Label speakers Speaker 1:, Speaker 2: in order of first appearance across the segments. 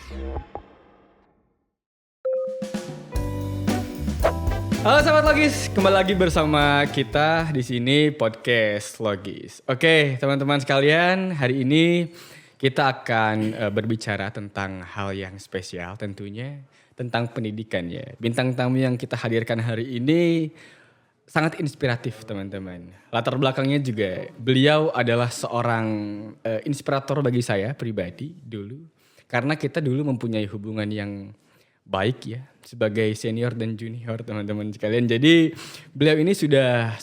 Speaker 1: Halo sahabat Logis, kembali lagi bersama kita di sini podcast Logis. Oke, teman-teman sekalian, hari ini kita akan berbicara tentang hal yang spesial tentunya, tentang pendidikan ya. Bintang tamu yang kita hadirkan hari ini sangat inspiratif teman-teman. Latar belakangnya juga beliau adalah seorang inspirator bagi saya pribadi dulu. Karena kita dulu mempunyai hubungan yang baik ya sebagai senior dan junior teman-teman sekalian. Jadi beliau ini sudah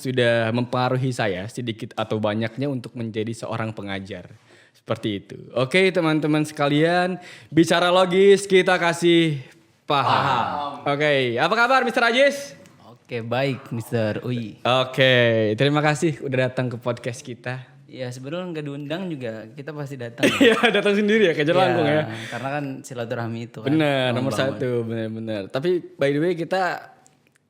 Speaker 1: mempengaruhi saya sedikit atau banyaknya untuk menjadi seorang pengajar. Seperti itu. Oke teman-teman sekalian, bicara logis kita kasih paham. Oke, apa kabar Mr. Ajis?
Speaker 2: Oke, baik Mr. Uyi.
Speaker 1: Oke, terima kasih udah datang ke podcast kita.
Speaker 2: Ya sebelum nggak diundang juga kita pasti datang.
Speaker 1: Iya datang sendiri ya ke Jelangkung ya.
Speaker 2: Karena kan silaturahmi itu kan.
Speaker 1: Bener, nomor satu bener-bener. Tapi by the way kita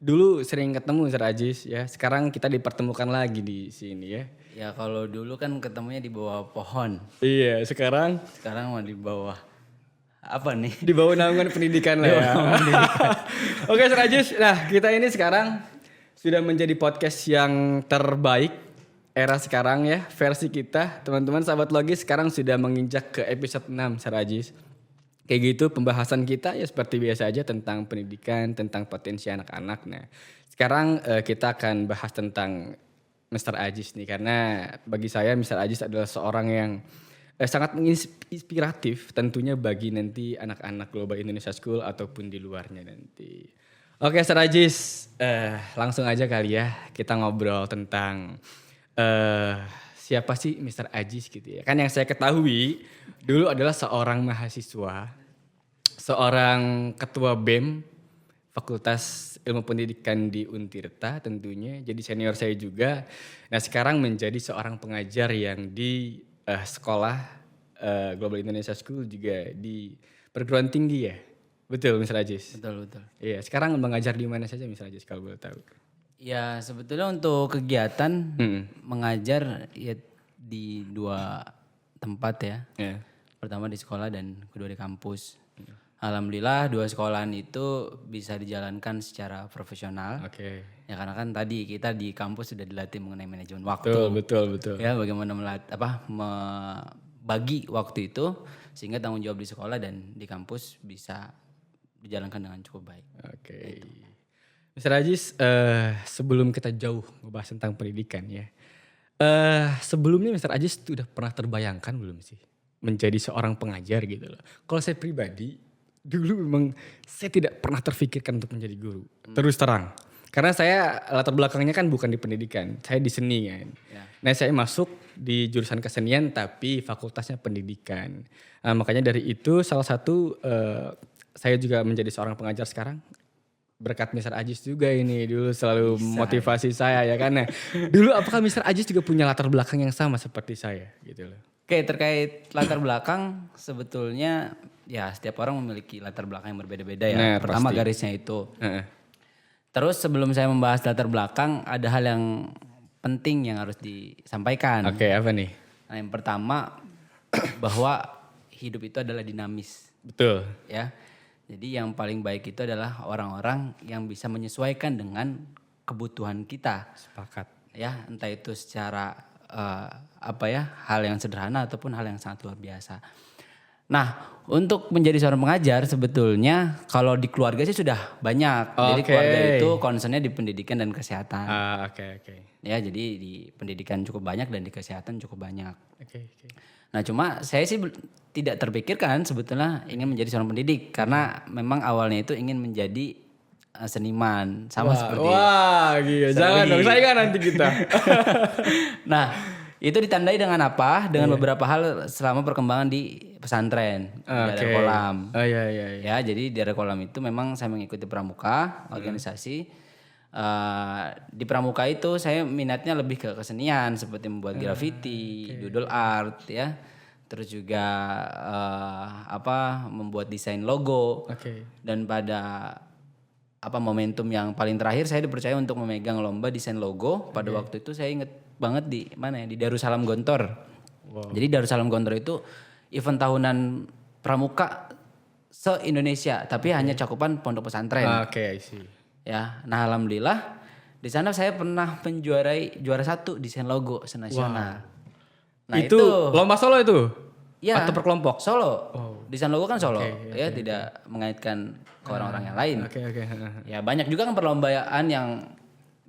Speaker 1: dulu sering ketemu Mr. Ajis ya. Sekarang kita dipertemukan lagi di sini ya.
Speaker 2: Ya kalau dulu kan ketemunya di bawah pohon.
Speaker 1: Iya sekarang
Speaker 2: Sekarang mah di bawah apa nih?
Speaker 1: di bawah naungan pendidikan lah ya. Oke Mr. Ajis, nah kita ini sekarang sudah menjadi podcast yang terbaik era sekarang ya, versi kita. Teman-teman sahabat Logis sekarang sudah menginjak ke episode 6 Mr. Ajis. Kayak gitu pembahasan kita ya seperti biasa aja tentang pendidikan, tentang potensi anak-anak. Nah sekarang kita akan bahas tentang Mr. Ajis nih. Karena bagi saya Mr. Ajis adalah seorang yang sangat menginspiratif tentunya bagi nanti anak-anak Global Indonesia School ataupun di luarnya nanti. Oke Mr. Ajis, langsung aja kali ya kita ngobrol tentang siapa sih Mr. Ajis gitu ya. Kan yang saya ketahui dulu adalah seorang mahasiswa, seorang ketua BEM Fakultas Ilmu Pendidikan di Untirta tentunya. Jadi senior saya juga. Nah sekarang menjadi seorang pengajar yang di sekolah Global Indonesia School juga di perguruan tinggi ya. Betul Mr. Ajis?
Speaker 2: Betul.
Speaker 1: Iya sekarang mengajar di mana saja Mr. Ajis kalau boleh tahu?
Speaker 2: Ya sebetulnya untuk kegiatan mengajar ya di dua tempat ya.
Speaker 1: Yeah.
Speaker 2: Pertama di sekolah dan kedua di kampus. Alhamdulillah dua sekolahan itu bisa dijalankan secara profesional.
Speaker 1: Oke.
Speaker 2: Ya karena kan tadi kita di kampus sudah dilatih mengenai manajemen waktu.
Speaker 1: Betul.
Speaker 2: Ya bagaimana membagi waktu itu sehingga tanggung jawab di sekolah dan di kampus bisa dijalankan dengan cukup baik.
Speaker 1: Oke. Mr. Ajis, sebelum kita jauh ngebahas tentang pendidikan ya. Sebelumnya Mr. Ajis sudah pernah terbayangkan belum sih menjadi seorang pengajar gitu loh. Kalau saya pribadi dulu memang saya tidak pernah terfikirkan untuk menjadi guru. Terus terang. Karena saya latar belakangnya kan bukan di pendidikan, saya di seni kan. Ya. Nah saya masuk di jurusan kesenian tapi fakultasnya pendidikan. Makanya dari itu salah satu saya juga menjadi seorang pengajar sekarang. Berkat Mr. Ajis juga ini dulu selalu motivasi saya ya kan. Nah, dulu apakah Mr. Ajis juga punya latar belakang yang sama seperti saya gitu loh.
Speaker 2: Oke, terkait latar belakang sebetulnya ya setiap orang memiliki latar belakang yang berbeda-beda ya.
Speaker 1: Nah,
Speaker 2: pertama
Speaker 1: pasti.
Speaker 2: garisnya itu. Terus sebelum saya membahas latar belakang ada hal yang penting yang harus disampaikan.
Speaker 1: Oke, apa nih?
Speaker 2: Nah, yang pertama bahwa hidup itu adalah dinamis.
Speaker 1: Betul.
Speaker 2: Ya. Jadi yang paling baik itu adalah orang-orang yang bisa menyesuaikan dengan kebutuhan kita.
Speaker 1: Sepakat.
Speaker 2: Ya, entah itu secara hal yang sederhana ataupun hal yang sangat luar biasa. Nah, untuk menjadi seorang pengajar sebetulnya kalau di keluarga sih sudah banyak. Jadi keluarga itu concernnya di pendidikan dan kesehatan.
Speaker 1: Oke.
Speaker 2: Ya, jadi di pendidikan cukup banyak dan di kesehatan cukup banyak.
Speaker 1: Oke.
Speaker 2: Nah cuma saya sih tidak terpikirkan sebetulnya ingin menjadi seorang pendidik. Karena memang awalnya itu ingin menjadi seniman. Sama seperti.
Speaker 1: Wah gila, jangan dong, saingan nanti kita.
Speaker 2: Nah itu ditandai dengan apa? Dengan beberapa hal selama perkembangan di pesantren. Di Daerah Kolam.
Speaker 1: Iya.
Speaker 2: Ya jadi di Daerah Kolam itu memang saya mengikuti pramuka, organisasi. Di pramuka itu saya minatnya lebih ke kesenian seperti membuat graffiti, doodle art ya. Terus juga membuat desain logo. Dan pada momentum yang paling terakhir saya dipercaya untuk memegang lomba desain logo. Pada waktu itu saya inget banget di mana ya, di Darussalam Gontor. Jadi Darussalam Gontor itu event tahunan pramuka se-Indonesia, tapi hanya cakupan pondok pesantren.
Speaker 1: Oke, I see.
Speaker 2: Ya, nah alhamdulillah di sana saya pernah menjuarai juara 1 desain logo senasional. Nah
Speaker 1: itu lomba solo itu?
Speaker 2: ya,
Speaker 1: Atau per kelompok?
Speaker 2: Solo. Desain logo kan solo,
Speaker 1: Oke,
Speaker 2: tidak mengaitkan ke orang-orang yang lain.
Speaker 1: Oke.
Speaker 2: Ya banyak juga kan perlombaan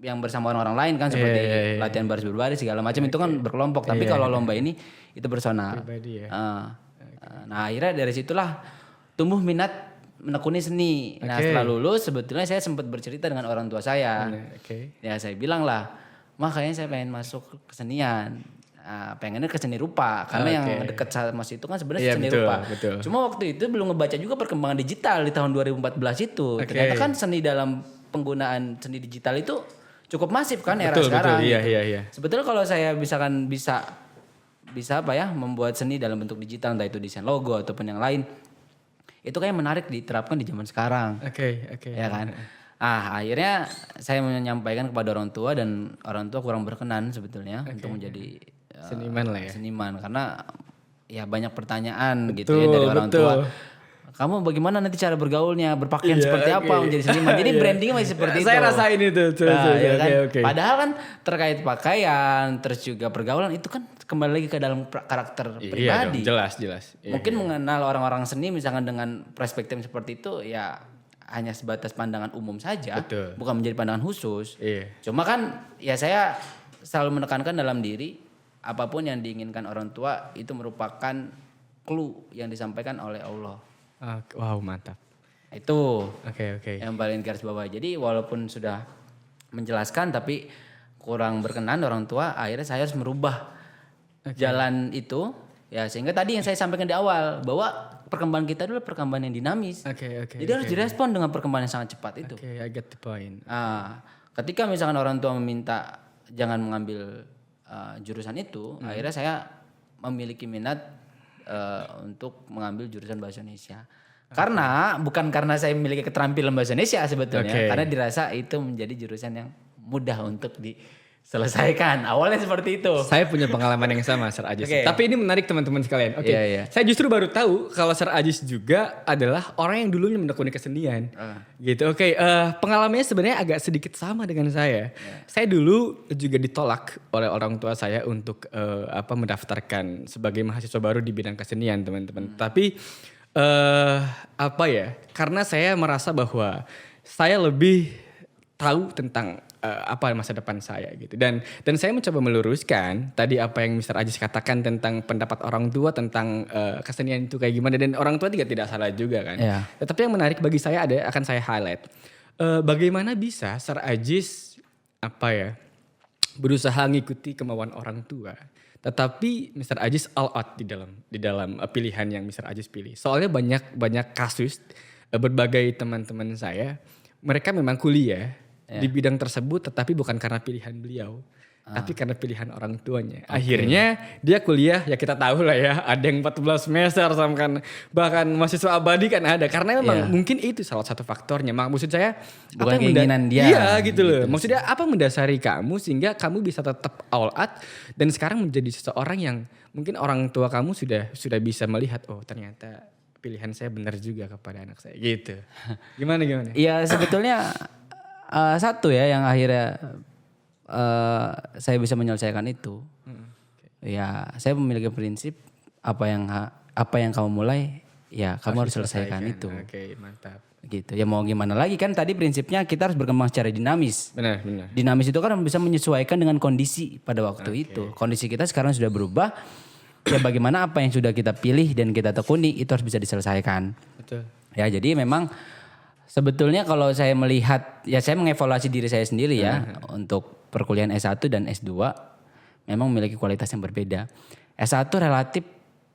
Speaker 2: yang bersama orang-orang lain kan seperti latihan baris berbaris segala macam itu kan berkelompok. Tapi kalau lomba ini itu personal.
Speaker 1: Pribadi ya.
Speaker 2: Nah akhirnya dari situlah tumbuh minat menekuni seni. Nah setelah lulus sebetulnya saya sempat bercerita dengan orang tua saya.
Speaker 1: Oke.
Speaker 2: Ya saya bilang lah, mah kayaknya saya pengen masuk kesenian. Pengennya ke seni rupa karena yang dekat sama situ kan sebenarnya seni rupa.
Speaker 1: Betul.
Speaker 2: Cuma waktu itu belum ngebaca juga perkembangan digital di tahun 2014 itu. Ternyata kan seni dalam penggunaan seni digital itu cukup masif kan era sekarang.
Speaker 1: Betul, iya.
Speaker 2: Sebetulnya kalau saya bisa apa ya membuat seni dalam bentuk digital entah itu desain logo ataupun yang lain itu kayak menarik diterapkan di zaman sekarang.
Speaker 1: Oke.
Speaker 2: Ya kan. Akhirnya saya menyampaikan kepada orang tua dan orang tua kurang berkenan sebetulnya untuk menjadi
Speaker 1: Seniman lah ya.
Speaker 2: Seniman karena ya banyak pertanyaan gitu ya dari orang tua. Kamu bagaimana nanti cara bergaulnya, berpakaian seperti apa menjadi seniman. Jadi brandingnya masih seperti itu.
Speaker 1: Saya rasain itu.
Speaker 2: Ya kan?
Speaker 1: Oke.
Speaker 2: Padahal kan terkait pakaian, terus juga pergaulan itu kan kembali lagi ke dalam karakter pribadi.
Speaker 1: Iya dong, jelas.
Speaker 2: Mungkin mengenal orang-orang seni misalkan dengan perspektif seperti itu ya hanya sebatas pandangan umum saja, bukan menjadi pandangan khusus. Cuma kan ya saya selalu menekankan dalam diri apapun yang diinginkan orang tua itu merupakan clue yang disampaikan oleh Allah.
Speaker 1: Wow, mantap.
Speaker 2: Itu
Speaker 1: Oke.
Speaker 2: yang paling garis bawah. Jadi walaupun sudah menjelaskan tapi kurang berkenan orang tua, akhirnya saya harus merubah jalan itu. Ya sehingga tadi yang saya sampaikan di awal bahwa perkembangan kita adalah perkembangan yang dinamis. Jadi harus direspon dengan perkembangan yang sangat cepat itu.
Speaker 1: I get the point.
Speaker 2: Ketika misalkan orang tua meminta jangan mengambil jurusan itu, akhirnya saya memiliki minat untuk mengambil jurusan bahasa Indonesia. Karena bukan karena saya memiliki keterampilan bahasa Indonesia sebetulnya, karena dirasa itu menjadi jurusan yang mudah untuk diselesaikan. Awalnya seperti itu.
Speaker 1: Saya punya pengalaman yang sama, Sir Ajis. Tapi ini menarik teman-teman sekalian. Saya justru baru tahu kalau Sir Ajis juga adalah orang yang dulunya menekuni kesenian. Gitu. Pengalamannya sebenarnya agak sedikit sama dengan saya. Saya dulu juga ditolak oleh orang tua saya untuk mendaftarkan sebagai mahasiswa baru di bidang kesenian, teman-teman. Tapi karena saya merasa bahwa saya lebih tahu tentang apa masa depan saya gitu, dan saya mencoba meluruskan tadi apa yang Mr. Ajis katakan tentang pendapat orang tua tentang kesenian itu kayak gimana, dan orang tua tidak salah juga kan. Tetapi yang menarik bagi saya akan saya highlight bagaimana bisa Sir Ajis berusaha mengikuti kemauan orang tua, tetapi Mr. Ajis all out di dalam pilihan yang Mr. Ajis pilih. Soalnya banyak kasus berbagai teman-teman saya, mereka memang kuliah di bidang tersebut, tetapi bukan karena pilihan beliau, tapi karena pilihan orang tuanya. Akhirnya dia kuliah, ya kita tahu lah ya, ada yang 14 semester bahkan mahasiswa abadi kan ada. Karena memang mungkin itu salah satu faktornya. Maksud saya
Speaker 2: bukan keinginan dia.
Speaker 1: Iya gitu loh. Maksudnya apa mendasari kamu sehingga kamu bisa tetap all out dan sekarang menjadi seseorang yang mungkin orang tua kamu sudah bisa melihat, oh ternyata pilihan saya benar juga kepada anak saya gitu. Gimana?
Speaker 2: Iya sebetulnya satu ya yang akhirnya saya bisa menyelesaikan itu. Ya saya memiliki prinsip apa yang kamu mulai ya kamu harus selesaikan itu.
Speaker 1: Oke, mantap.
Speaker 2: Gitu. Ya mau gimana lagi kan tadi prinsipnya kita harus berkembang secara dinamis.
Speaker 1: Benar.
Speaker 2: Dinamis itu kan bisa menyesuaikan dengan kondisi pada waktu itu. Kondisi kita sekarang sudah berubah. Ya bagaimana apa yang sudah kita pilih dan kita tekuni itu harus bisa diselesaikan.
Speaker 1: Betul.
Speaker 2: Ya jadi memang sebetulnya kalau saya melihat, ya saya mengevaluasi diri saya sendiri ya untuk perkuliahan S1 dan S2 memang memiliki kualitas yang berbeda. S1 relatif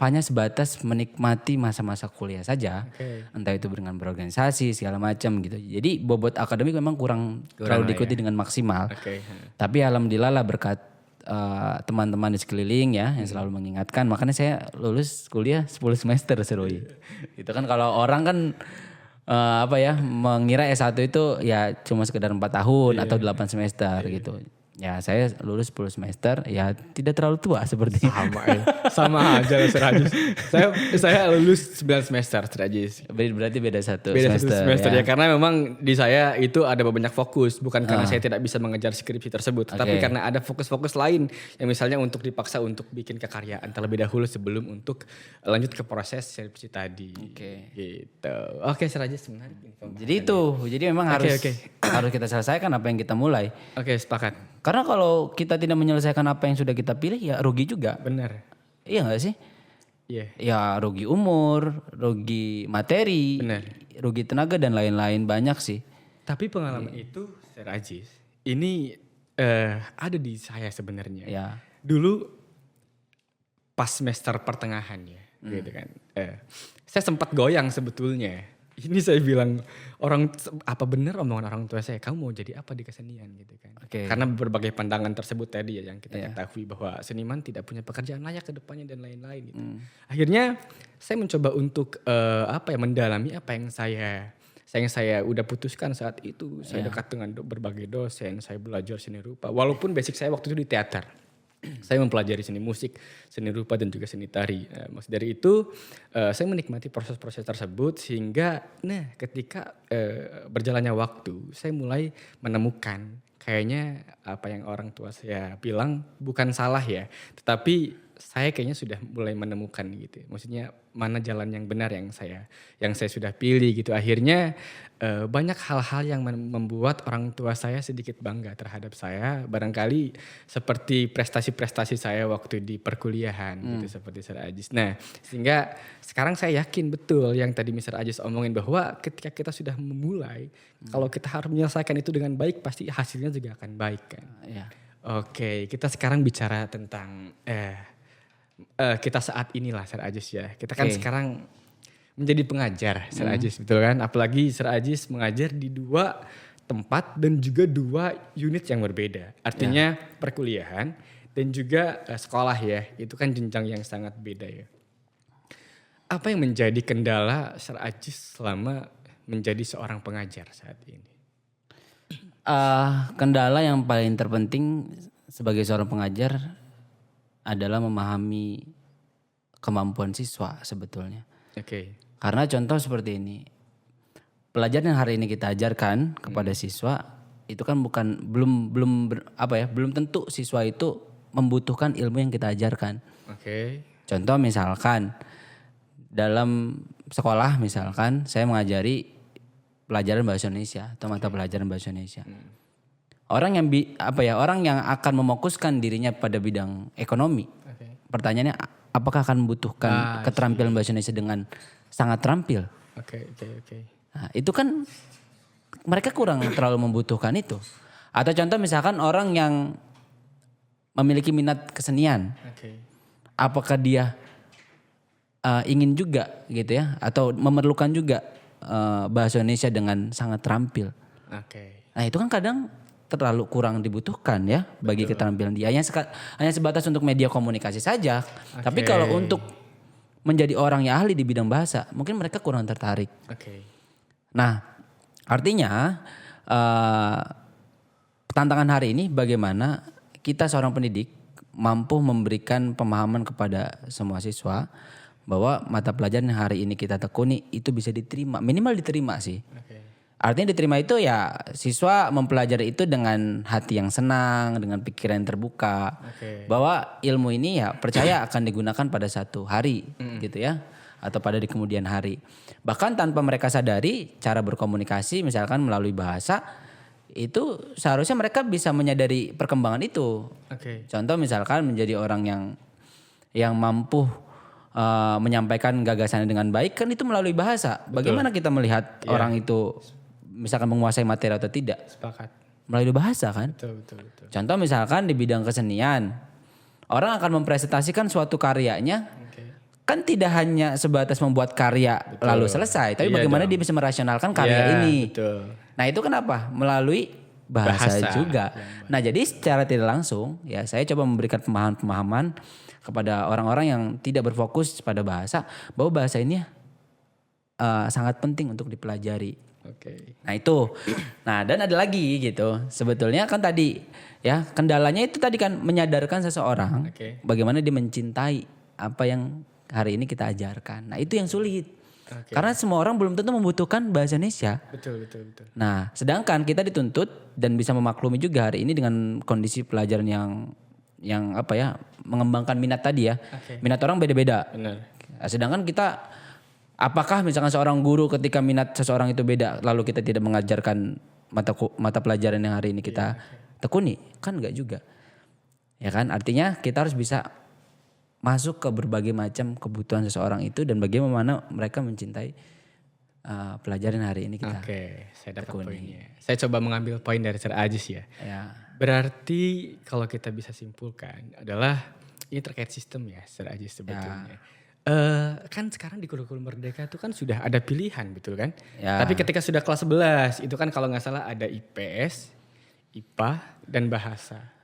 Speaker 2: hanya sebatas menikmati masa-masa kuliah saja, entah itu dengan berorganisasi segala macam gitu. Jadi bobot akademik memang kurang terlalu diikuti dengan maksimal. Tapi alhamdulillah lah berkat teman-teman di sekeliling ya yang selalu mengingatkan, makanya saya lulus kuliah 10 semester Seroi. Itu kan kalau orang kan mengira S1 itu ya cuma sekedar 4 tahun atau 8 semester gitu. Ya saya lulus 10 semester, ya tidak terlalu tua sepertinya.
Speaker 1: Sama aja lah Sir Ajis. Saya lulus 9 semester Sir Ajis.
Speaker 2: Berarti beda satu
Speaker 1: Beda
Speaker 2: semester.
Speaker 1: satu semester ya. Karena memang di saya itu ada banyak fokus. Bukan karena saya tidak bisa mengejar skripsi tersebut. Tapi karena ada fokus-fokus lain. Yang misalnya untuk dipaksa untuk bikin kekaryaan terlebih dahulu sebelum untuk lanjut ke proses skripsi tadi. Gitu. Oke Sir Ajis, menarik.
Speaker 2: Jadi itu, jadi memang harus kita selesaikan apa yang kita mulai.
Speaker 1: Oke, sepakat.
Speaker 2: Karena kalau kita tidak menyelesaikan apa yang sudah kita pilih ya rugi juga.
Speaker 1: Benar.
Speaker 2: Iya gak sih?
Speaker 1: Iya.
Speaker 2: Ya rugi umur, rugi materi,
Speaker 1: Benar.
Speaker 2: rugi tenaga dan lain-lain banyak sih.
Speaker 1: Tapi pengalaman itu Sir Ajis, ini ada di saya sebenarnya.
Speaker 2: Ya.
Speaker 1: Dulu pas semester pertengahan ya, gitu kan. Saya sempat goyang sebetulnya. Ini saya bilang apa benar omongan orang tua saya, kamu mau jadi apa di kesenian gitu kan. Karena berbagai pandangan tersebut tadi ya yang kita ketahui bahwa seniman tidak punya pekerjaan layak ke depannya dan lain-lain gitu. Akhirnya saya mencoba untuk mendalami apa yang saya udah putuskan saat itu. Saya dekat dengan berbagai dosen, saya belajar seni rupa. Walaupun basic saya waktu itu di teater. Saya mempelajari seni musik, seni rupa dan juga seni tari. Maksud dari itu saya menikmati proses-proses tersebut sehingga ketika berjalannya waktu saya mulai menemukan kayaknya apa yang orang tua saya bilang bukan salah ya, tetapi saya kayaknya sudah mulai menemukan gitu. Maksudnya mana jalan yang benar yang saya sudah pilih gitu. Akhirnya banyak hal-hal yang membuat orang tua saya sedikit bangga terhadap saya. Barangkali seperti prestasi-prestasi saya waktu di perkuliahan gitu seperti Sir Ajis. Nah, sehingga sekarang saya yakin betul yang tadi Mr. Ajis omongin bahwa ketika kita sudah memulai, kalau kita harus menyelesaikan itu dengan baik pasti hasilnya juga akan baik kan. Oke, kita sekarang bicara tentang kita saat inilah Sir Ajis ya. Kita kan sekarang menjadi pengajar Sir Ajis, betul kan? Apalagi Sir Ajis mengajar di 2 tempat dan juga 2 unit yang berbeda. Artinya perkuliahan dan juga sekolah ya. Itu kan jenjang yang sangat beda ya. Apa yang menjadi kendala Sir Ajis selama menjadi seorang pengajar saat ini?
Speaker 2: Kendala yang paling terpenting sebagai seorang pengajar adalah memahami kemampuan siswa sebetulnya. Karena contoh seperti ini, pelajaran yang hari ini kita ajarkan kepada siswa itu kan belum tentu siswa itu membutuhkan ilmu yang kita ajarkan. Contoh misalkan dalam sekolah misalkan saya mengajari pelajaran bahasa Indonesia atau mata pelajaran bahasa Indonesia. Orang yang akan memokuskan dirinya pada bidang ekonomi. Pertanyaannya apakah akan membutuhkan keterampilan bahasa Indonesia dengan sangat terampil? Nah, itu kan mereka kurang terlalu membutuhkan itu. Atau contoh misalkan orang yang memiliki minat kesenian. Apakah dia ingin juga gitu ya atau memerlukan juga bahasa Indonesia dengan sangat terampil? Nah, itu kan kadang terlalu kurang dibutuhkan ya bagi keterampilan dia. Hanya sebatas untuk media komunikasi saja. Tapi kalau untuk menjadi orang yang ahli di bidang bahasa, mungkin mereka kurang tertarik. Nah, artinya tantangan hari ini bagaimana kita seorang pendidik mampu memberikan pemahaman kepada semua siswa bahwa mata pelajaran yang hari ini kita tekuni itu bisa diterima, minimal diterima sih. Artinya diterima itu ya siswa mempelajari itu dengan hati yang senang, dengan pikiran yang terbuka. Bahwa ilmu ini ya percaya akan digunakan pada satu hari gitu ya. Atau pada di kemudian hari. Bahkan tanpa mereka sadari cara berkomunikasi misalkan melalui bahasa itu seharusnya mereka bisa menyadari perkembangan itu. Contoh misalkan menjadi orang yang mampu menyampaikan gagasannya dengan baik kan itu melalui bahasa. Bagaimana kita melihat orang itu misalkan menguasai materi atau tidak? Melalui bahasa kan?
Speaker 1: Betul.
Speaker 2: Contoh misalkan di bidang kesenian, orang akan mempresentasikan suatu karyanya, kan tidak hanya sebatas membuat karya lalu selesai, tapi bagaimana dia bisa merasionalkan karya ini. Nah itu kenapa? Melalui bahasa juga. Nah jadi secara tidak langsung ya saya coba memberikan pemahaman kepada orang-orang yang tidak berfokus pada bahasa, bahwa bahasa ini sangat penting untuk dipelajari.
Speaker 1: Oke.
Speaker 2: Nah itu, nah dan ada lagi gitu. Sebetulnya kan tadi ya kendalanya itu tadi kan menyadarkan seseorang
Speaker 1: Oke.
Speaker 2: bagaimana dia mencintai apa yang hari ini kita ajarkan. Nah itu yang sulit.
Speaker 1: Oke.
Speaker 2: Karena semua orang belum tentu membutuhkan bahasa Indonesia.
Speaker 1: Betul.
Speaker 2: Nah sedangkan kita dituntut dan bisa memaklumi juga hari ini dengan kondisi pelajaran yang apa ya mengembangkan minat tadi ya.
Speaker 1: Oke.
Speaker 2: Minat orang beda-beda.
Speaker 1: Benar.
Speaker 2: Sedangkan kita apakah misalkan seorang guru ketika minat seseorang itu beda lalu kita tidak mengajarkan mata pelajaran yang hari ini kita tekuni? Kan enggak juga. Ya kan? Artinya kita harus bisa masuk ke berbagai macam kebutuhan seseorang itu dan bagaimana mereka mencintai pelajaran hari ini kita.
Speaker 1: Oke, saya dapat
Speaker 2: tekuni.
Speaker 1: poinnya. Saya coba mengambil poin dari Sir Ajis ya.
Speaker 2: Ya.
Speaker 1: Berarti kalau kita bisa simpulkan adalah ini terkait sistem ya Sir Ajis sebetulnya. Kan sekarang di kurikulum Merdeka itu kan sudah ada pilihan betul kan?
Speaker 2: Ya.
Speaker 1: Tapi ketika sudah kelas 11 itu kan kalau nggak salah ada IPS, IPA dan bahasa.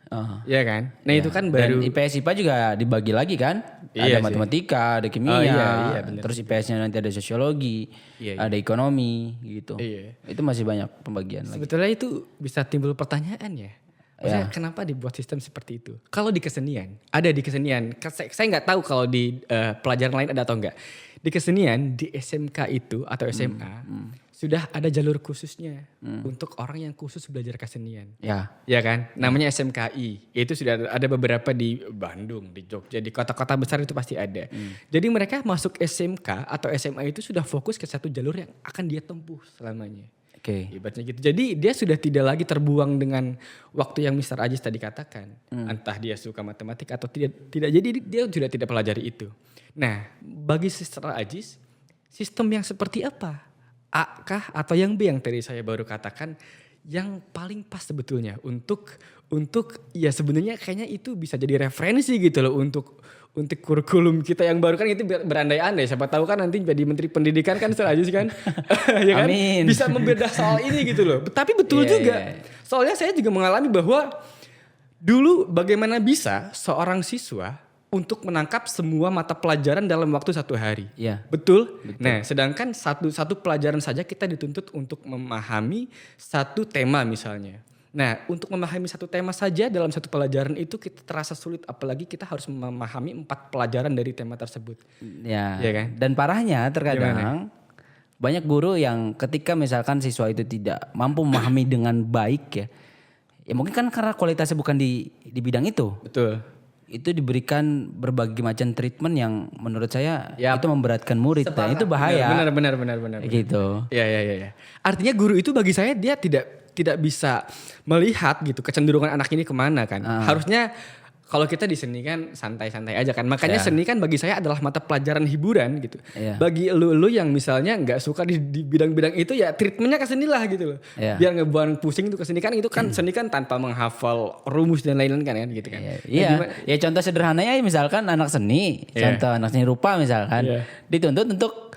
Speaker 1: Iya kan? Nah itu kan baru.
Speaker 2: Dan IPS IPA juga dibagi lagi kan?
Speaker 1: Iya
Speaker 2: ada
Speaker 1: sih.
Speaker 2: matematika, ada kimia,
Speaker 1: iya, bener.
Speaker 2: terus IPS-nya nanti ada sosiologi,
Speaker 1: Iya.
Speaker 2: ada ekonomi gitu.
Speaker 1: Iya.
Speaker 2: Itu masih banyak pembagian lagi.
Speaker 1: Sebetulnya itu bisa timbul pertanyaan ya. Maksudnya kenapa dibuat sistem seperti itu? Kalau di kesenian, ada di kesenian. Saya nggak tahu kalau di pelajaran lain ada atau enggak. Di kesenian, di SMK itu atau SMA, sudah ada jalur khususnya untuk orang yang khusus belajar kesenian.
Speaker 2: Ya.
Speaker 1: Ya kan? Namanya SMKI. Itu sudah ada beberapa di Bandung, di Jogja, di kota-kota besar itu pasti ada. Jadi mereka masuk SMK atau SMA itu sudah fokus ke satu jalur yang akan dia tempuh selamanya.
Speaker 2: Oke.
Speaker 1: Ibaratnya gitu. Jadi dia sudah tidak lagi terbuang dengan waktu yang Mr. Ajis tadi katakan. Entah dia suka matematik atau tidak. Jadi dia sudah tidak pelajari itu. Nah bagi Mr. Ajis, sistem yang seperti apa? A kah atau yang B yang tadi saya baru katakan yang paling pas sebetulnya untuk ya sebenarnya kayaknya itu bisa jadi referensi gitu loh untuk kurikulum kita yang baru kan itu berandai-andai. Siapa tahu kan nanti jadi menteri pendidikan kan Mr. Ajis kan. Ya kan?
Speaker 2: Amin.
Speaker 1: Bisa membedah soal ini gitu loh. Tapi betul juga. Soalnya saya juga mengalami bahwa dulu bagaimana bisa seorang siswa untuk menangkap semua mata pelajaran dalam waktu 1 hari.
Speaker 2: Iya.
Speaker 1: Betul? Nah, sedangkan satu pelajaran saja kita dituntut untuk memahami satu tema misalnya. Nah, untuk memahami satu tema saja dalam satu pelajaran itu kita terasa sulit, apalagi kita harus memahami 4 pelajaran dari tema tersebut.
Speaker 2: Ya.
Speaker 1: Iya kan?
Speaker 2: Dan parahnya terkadang banyak guru yang ketika misalkan siswa itu tidak mampu memahami dengan baik ya. Ya mungkin kan karena kualitasnya bukan di bidang itu.
Speaker 1: Betul.
Speaker 2: Itu diberikan berbagai macam treatment yang menurut saya itu memberatkan murid. Nah, itu bahaya.
Speaker 1: Benar.
Speaker 2: Gitu.
Speaker 1: Ya. Artinya guru itu bagi saya dia tidak bisa melihat gitu kecenderungan anak ini kemana kan. Harusnya kalau kita di seni kan santai-santai aja kan. Makanya seni kan bagi saya adalah mata pelajaran hiburan gitu. Bagi lu yang misalnya nggak suka di bidang-bidang itu ya treatmentnya ke seni lah gitu loh.
Speaker 2: Iya.
Speaker 1: Biar ngebuang pusing itu ke seni kan itu kan seni kan tanpa menghafal rumus dan lain-lain kan gitu kan.
Speaker 2: Iya. Ya contoh sederhananya misalkan anak seni, contoh anak seni rupa misalkan dituntut untuk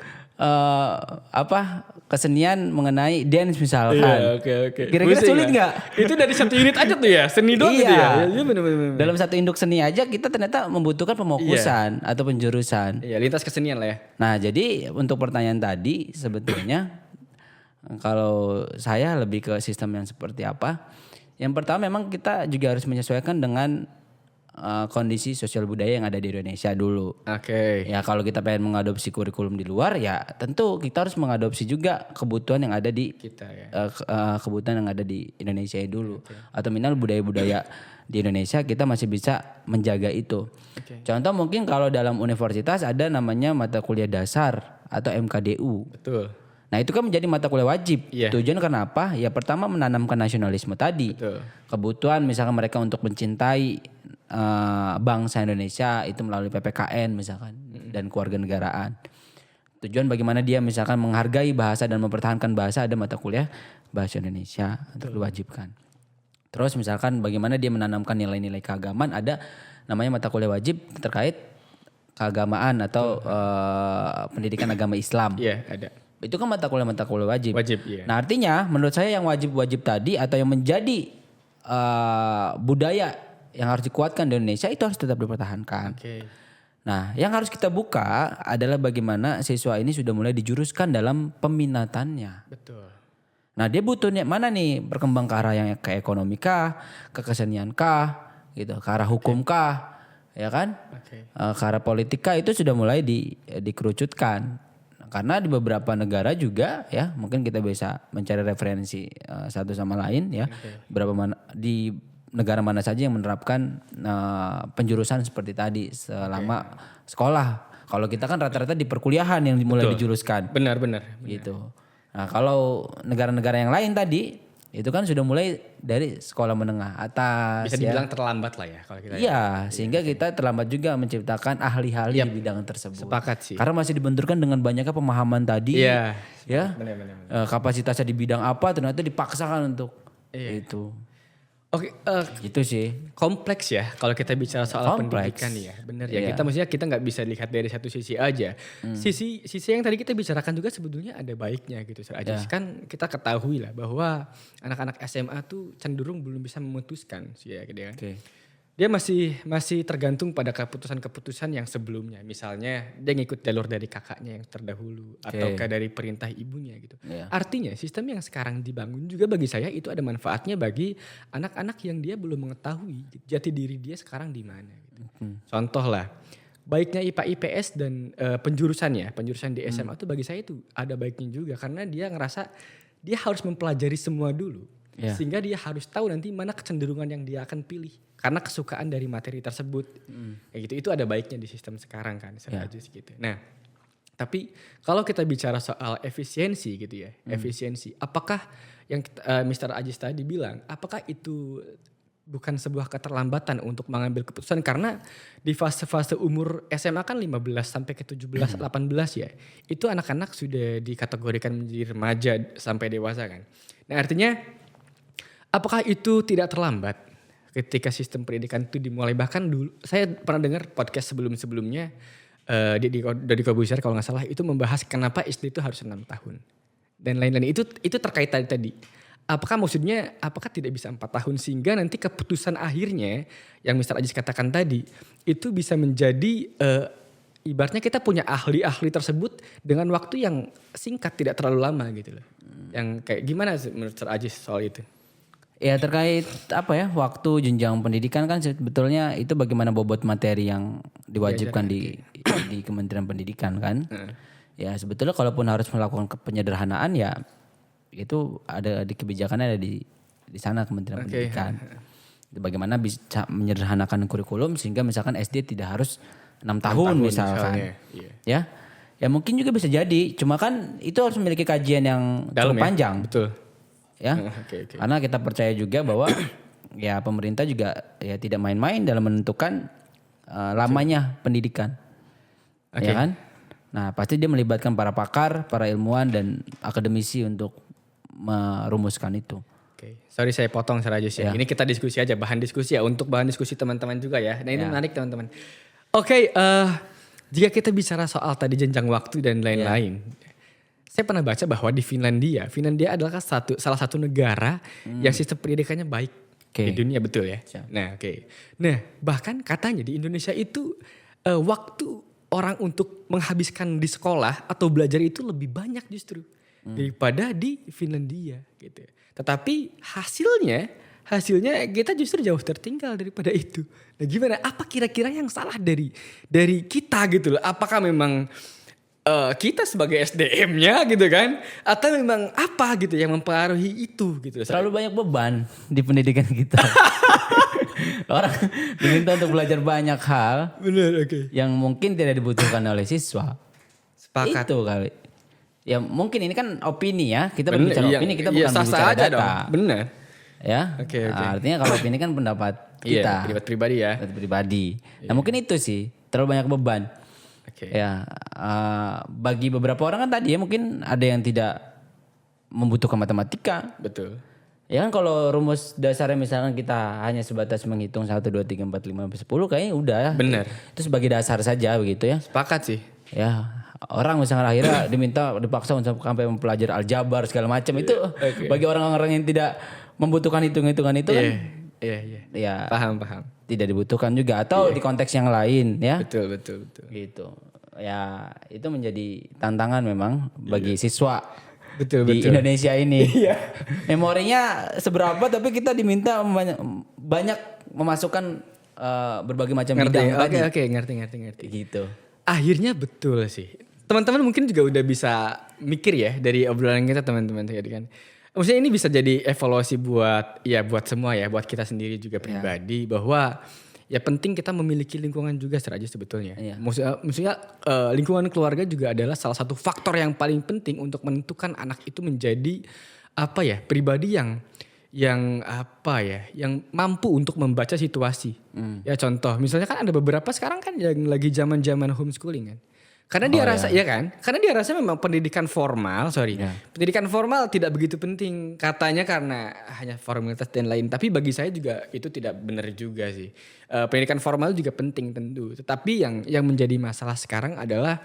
Speaker 2: kesenian mengenai dance misalkan.
Speaker 1: Oke.
Speaker 2: Kira-kira
Speaker 1: Pusing
Speaker 2: sulit
Speaker 1: ya?
Speaker 2: nggak?
Speaker 1: Itu dari satu unit aja tuh ya, seni doang gitu ya. Iya benar.
Speaker 2: Dalam satu induk seni aja kita ternyata membutuhkan pemokusan atau penjurusan.
Speaker 1: Iya, lintas kesenian lah ya.
Speaker 2: Nah, jadi untuk pertanyaan tadi sebetulnya kalau saya lebih ke sistem yang seperti apa? Yang pertama memang kita juga harus menyesuaikan dengan kondisi sosial budaya yang ada di Indonesia dulu.
Speaker 1: Oke.
Speaker 2: Ya kalau kita pengen mengadopsi kurikulum di luar ya tentu kita harus mengadopsi juga kebutuhan yang ada di
Speaker 1: Kita ya.
Speaker 2: kebutuhan yang ada di Indonesia dulu. Atau minimal budaya-budaya di Indonesia kita masih bisa menjaga itu. Contoh mungkin kalau dalam universitas ada namanya mata kuliah dasar atau MKDU.
Speaker 1: Betul.
Speaker 2: Nah itu kan menjadi mata kuliah wajib.
Speaker 1: Iya.
Speaker 2: Tujuan kenapa? Ya pertama menanamkan nasionalisme tadi.
Speaker 1: Betul.
Speaker 2: Kebutuhan misalkan mereka untuk mencintai bangsa Indonesia itu melalui PPKN misalkan dan kewarganegaraan. Tujuan bagaimana dia misalkan menghargai bahasa dan mempertahankan bahasa, ada mata kuliah bahasa Indonesia untuk diwajibkan. Terus misalkan bagaimana dia menanamkan nilai-nilai keagamaan, ada namanya mata kuliah wajib terkait keagamaan atau pendidikan agama Islam.
Speaker 1: Iya, ada.
Speaker 2: Itu kan mata kuliah wajib.
Speaker 1: Wajib, iya.
Speaker 2: Nah artinya menurut saya yang wajib tadi atau yang menjadi budaya yang harus dikuatkan di Indonesia itu harus tetap dipertahankan.
Speaker 1: Oke.
Speaker 2: Nah, yang harus kita buka adalah bagaimana siswa ini sudah mulai dijuruskan dalam peminatannya.
Speaker 1: Betul.
Speaker 2: Nah, dia butuhnya mana nih, berkembang ke arah yang ke ekonomi kah, ke kesenian kah, gitu, ke arah hukum kah, ya kan? Ke arah politik kah, itu sudah mulai dikerucutkan. Karena di beberapa negara juga ya, mungkin kita bisa mencari referensi satu sama lain ya. Di negara mana saja yang menerapkan penjurusan seperti tadi selama sekolah. Kalau kita kan rata-rata di perkuliahan yang mulai dijuruskan.
Speaker 1: Benar.
Speaker 2: Gitu. Nah, kalau negara-negara yang lain tadi itu kan sudah mulai dari sekolah menengah atas.
Speaker 1: Bisa dibilang terlambat lah ya kalau kita.
Speaker 2: Iya, sehingga kita terlambat juga menciptakan ahli-ahli di bidang tersebut.
Speaker 1: Sepakat sih.
Speaker 2: Karena masih dibenturkan dengan banyaknya pemahaman tadi.
Speaker 1: Iya.
Speaker 2: Ya.
Speaker 1: Benar.
Speaker 2: Kapasitasnya di bidang apa ternyata dipaksakan untuk itu.
Speaker 1: Oke,
Speaker 2: Gitu sih.
Speaker 1: kompleks ya kalau kita bicara soal pendidikan ya. Benar ya. Kita maksudnya kita nggak bisa lihat dari satu sisi aja. Sisi yang tadi kita bicarakan juga sebetulnya ada baiknya gitu. Kan kita ketahui lah bahwa anak-anak SMA tuh cenderung belum bisa memutuskan sih ya gitu kan. Dia masih tergantung pada keputusan-keputusan yang sebelumnya. Misalnya dia ngikut jalur dari kakaknya yang terdahulu ataukah dari perintah ibunya gitu. Artinya sistem yang sekarang dibangun juga bagi saya itu ada manfaatnya bagi anak-anak yang dia belum mengetahui jati diri dia sekarang di mana gitu. Contoh lah, baiknya IPA IPS dan penjurusan di SMA itu bagi saya itu ada baiknya juga karena dia ngerasa dia harus mempelajari semua dulu. Sehingga dia harus tahu nanti mana kecenderungan yang dia akan pilih karena kesukaan dari materi tersebut. Kayak gitu, itu ada baiknya di sistem sekarang kan, gitu. Nah, tapi kalau kita bicara soal efisiensi gitu ya, efisiensi, apakah yang Mr. Ajis tadi bilang, apakah itu bukan sebuah keterlambatan untuk mengambil keputusan karena di fase-fase umur SMA kan 15 sampai ke 17, 18 ya. Itu anak-anak sudah dikategorikan menjadi remaja sampai dewasa kan. Nah, artinya apakah itu tidak terlambat ketika sistem pendidikan itu dimulai? Bahkan dulu saya pernah dengar podcast sebelum-sebelumnya dari Kobusier kalau nggak salah itu membahas kenapa SD itu harus 6 tahun dan lain-lain. Itu terkait tadi. Apakah tidak bisa 4 tahun sehingga nanti keputusan akhirnya yang Mr. Ajis katakan tadi itu bisa menjadi ibaratnya kita punya ahli-ahli tersebut dengan waktu yang singkat, tidak terlalu lama gitu loh. Yang kayak gimana menurut Mr. Ajis soal itu?
Speaker 2: Ya terkait waktu jenjang pendidikan kan sebetulnya itu bagaimana bobot materi yang diwajibkan di Kementerian Pendidikan kan. Ya sebetulnya kalaupun harus melakukan penyederhanaan ya itu ada di kebijakannya, ada di sana Kementerian Pendidikan. Bagaimana bisa menyederhanakan kurikulum sehingga misalkan SD tidak harus 6 tahun misalkan. Ya mungkin juga bisa jadi, cuma kan itu harus memiliki kajian yang cukup panjang.
Speaker 1: Betul.
Speaker 2: Ya, karena kita percaya juga bahwa ya pemerintah juga ya tidak main-main dalam menentukan lamanya pendidikan, ya kan? Nah pasti dia melibatkan para pakar, para ilmuwan dan akademisi untuk merumuskan itu.
Speaker 1: Sorry saya potong saja sih. Ini kita diskusi aja, bahan diskusi ya untuk bahan diskusi teman-teman juga ya. Nah ini menarik teman-teman. Jika kita bicara soal tadi jenjang waktu dan lain-lain. Saya pernah baca bahwa di Finlandia adalah salah satu negara yang sistem pendidikannya baik di dunia, betul ya? Nah, Nah, bahkan katanya di Indonesia itu waktu orang untuk menghabiskan di sekolah atau belajar itu lebih banyak justru daripada di Finlandia gitu. Tetapi hasilnya kita justru jauh tertinggal daripada itu. Nah, gimana? Apa kira-kira yang salah dari kita gitu loh? Apakah memang kita sebagai SDM-nya gitu kan, atau memang apa gitu yang mempengaruhi itu gitu?
Speaker 2: Terlalu banyak beban di pendidikan kita. Orang diminta untuk belajar banyak hal.
Speaker 1: Benar,
Speaker 2: yang mungkin tidak dibutuhkan oleh siswa.
Speaker 1: Sepakat.
Speaker 2: Itu kali. Ya mungkin ini kan opini ya, kita berbicara opini, kita bukan berbicara data.
Speaker 1: Dong. Benar.
Speaker 2: Ya. Artinya kalau opini kan pendapat kita.
Speaker 1: Pribadi ya.
Speaker 2: Pribadi. Nah mungkin itu sih terlalu banyak beban. Ya, bagi beberapa orang kan tadi ya mungkin ada yang tidak membutuhkan matematika.
Speaker 1: Betul.
Speaker 2: Ya kan kalau rumus dasarnya misalkan kita hanya sebatas menghitung 1, 2, 3, 4, 5, 10 kayaknya udah.
Speaker 1: Benar.
Speaker 2: Itu sebagai dasar saja begitu ya.
Speaker 1: Sepakat sih.
Speaker 2: Ya, orang misalkan akhirnya dipaksa untuk sampai mempelajari aljabar segala macam itu bagi orang-orang yang tidak membutuhkan hitung-hitungan itu kan.
Speaker 1: Iya. Paham.
Speaker 2: tidak dibutuhkan juga atau di konteks yang lain ya.
Speaker 1: Betul.
Speaker 2: Gitu. Ya, itu menjadi tantangan memang bagi siswa
Speaker 1: Betul.
Speaker 2: di Indonesia ini. Memorinya seberapa tapi kita diminta banyak memasukkan berbagai macam bidang tadi.
Speaker 1: Oke, ngerti.
Speaker 2: Gitu.
Speaker 1: Akhirnya betul sih. Teman-teman mungkin juga udah bisa mikir ya dari obrolan kita teman-teman tadi kan. Maksudnya ini bisa jadi evaluasi buat semua ya, buat kita sendiri juga pribadi bahwa ya penting kita memiliki lingkungan juga aja sebetulnya.
Speaker 2: Iya.
Speaker 1: Maksudnya lingkungan keluarga juga adalah salah satu faktor yang paling penting untuk menentukan anak itu menjadi pribadi yang mampu untuk membaca situasi. Ya contoh, misalnya kan ada beberapa sekarang kan yang lagi zaman-zaman homeschooling kan. Karena dia rasa memang pendidikan formal tidak begitu penting katanya karena hanya formalitas dan lain. Tapi bagi saya juga itu tidak benar juga sih. Pendidikan formal juga penting tentu. Tetapi yang menjadi masalah sekarang adalah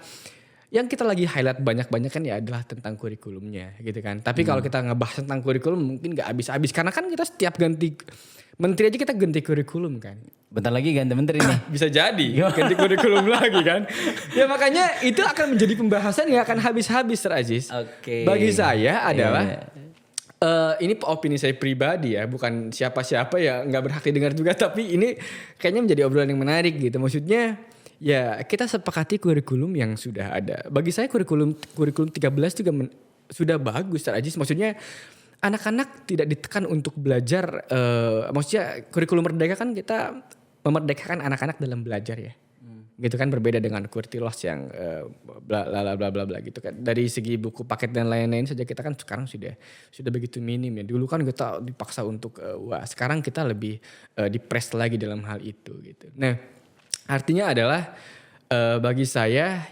Speaker 1: yang kita lagi highlight banyak-banyak kan ya adalah tentang kurikulumnya gitu kan. Tapi kalau kita ngebahas tentang kurikulum mungkin gak habis-habis karena kan kita setiap ganti menteri aja kita ganti kurikulum kan.
Speaker 2: Bentar lagi ganti menteri nih.
Speaker 1: Bisa jadi ganti kurikulum lagi kan. Ya makanya itu akan menjadi pembahasan yang akan habis-habis Aziz.
Speaker 2: Oke.
Speaker 1: Bagi saya adalah ini opini saya pribadi ya, bukan siapa-siapa ya nggak berhak didengar juga. Tapi ini kayaknya menjadi obrolan yang menarik gitu. Maksudnya ya kita sepakati kurikulum yang sudah ada. Bagi saya kurikulum 13 juga sudah bagus Aziz. Maksudnya anak-anak tidak ditekan untuk belajar. Maksudnya kurikulum merdeka kan kita memerdekakan anak-anak dalam belajar ya. Gitu kan berbeda dengan Kurtilos yang bla bla gitu kan. Dari segi buku paket dan lain-lain saja kita kan sekarang sudah begitu minim ya. Dulu kan kita dipaksa untuk sekarang kita lebih dipres lagi dalam hal itu gitu. Nah, artinya adalah bagi saya